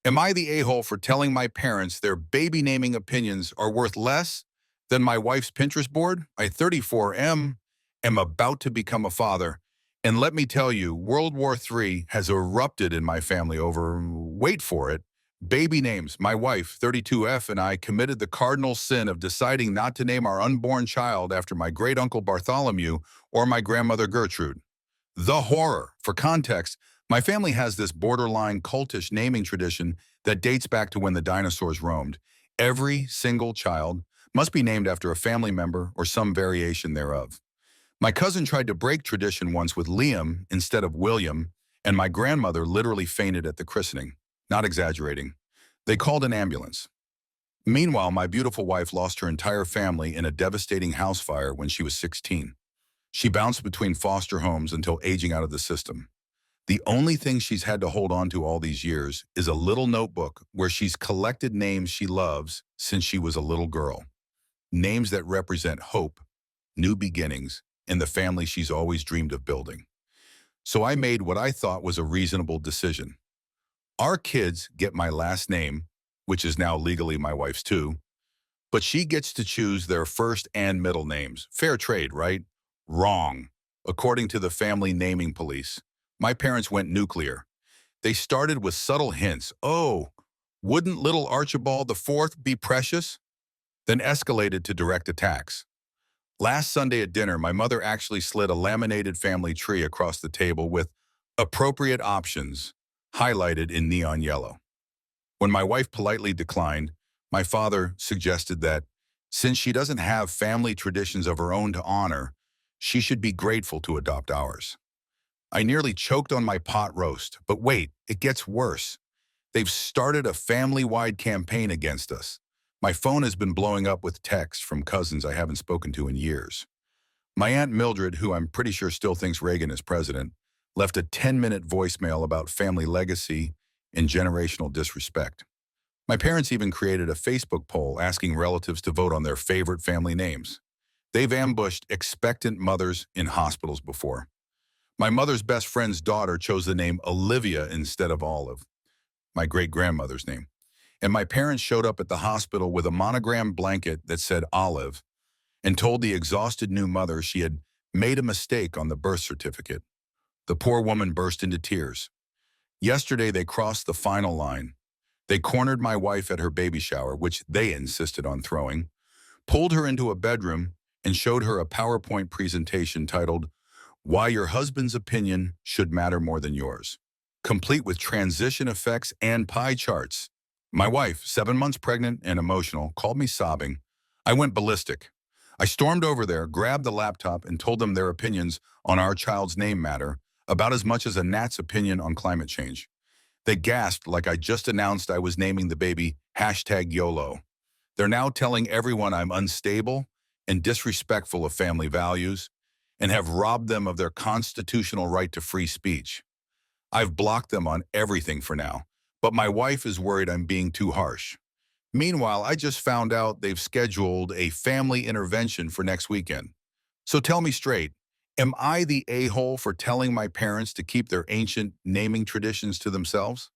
Am I the a-hole for telling my parents their baby naming opinions are worth less than my wife's Pinterest board? I 34 am about to become a father. And let me tell you, World War III has erupted in my family over, wait for it, baby names. My wife, 32F, and I committed the cardinal sin of deciding not to name our unborn child after my great-uncle Bartholomew or my grandmother Gertrude. The horror. For context, my family has this borderline cultish naming tradition that dates back to when the dinosaurs roamed. Every single child must be named after a family member or some variation thereof. My cousin tried to break tradition once with Liam instead of William, and my grandmother literally fainted at the christening. Not exaggerating. They called an ambulance. Meanwhile, my beautiful wife lost her entire family in a devastating house fire when she was 16. She bounced between foster homes until aging out of the system. The only thing she's had to hold on to all these years is a little notebook where she's collected names she loves since she was a little girl. Names that represent hope, new beginnings, and the family she's always dreamed of building. So I made what I thought was a reasonable decision. Our kids get my last name, which is now legally my wife's too, but she gets to choose their first and middle names. Fair trade, right? Wrong. According to the family naming police, my parents went nuclear. They started with subtle hints. Oh, wouldn't little Archibald the Fourth be precious? Then escalated to direct attacks. Last Sunday at dinner, my mother actually slid a laminated family tree across the table with appropriate options highlighted in neon yellow. When my wife politely declined, my father suggested that since she doesn't have family traditions of her own to honor, she should be grateful to adopt ours. I nearly choked on my pot roast, but wait, it gets worse. They've started a family-wide campaign against us. My phone has been blowing up with texts from cousins I haven't spoken to in years. My Aunt Mildred, who I'm pretty sure still thinks Reagan is president, left a 10-minute voicemail about family legacy and generational disrespect. My parents even created a Facebook poll asking relatives to vote on their favorite family names. They've ambushed expectant mothers in hospitals before. My mother's best friend's daughter chose the name Olivia instead of Olive, my great-grandmother's name. And my parents showed up at the hospital with a monogrammed blanket that said Olive and told the exhausted new mother she had made a mistake on the birth certificate. The poor woman burst into tears. Yesterday, they crossed the final line. They cornered my wife at her baby shower, which they insisted on throwing, pulled her into a bedroom, and showed her a PowerPoint presentation titled, "Why Your Husband's Opinion Should Matter More Than Yours," complete with transition effects and pie charts. My wife, 7 months pregnant and emotional, called me sobbing. I went ballistic. I stormed over there, grabbed the laptop, and told them their opinions on our child's name matter about as much as a gnat's opinion on climate change. They gasped like I just announced I was naming the baby #YOLO. They're now telling everyone I'm unstable and disrespectful of family values and have robbed them of their constitutional right to free speech. I've blocked them on everything for now, but my wife is worried I'm being too harsh. Meanwhile, I just found out they've scheduled a family intervention for next weekend. So tell me straight, am I the a-hole for telling my parents to keep their ancient naming traditions to themselves?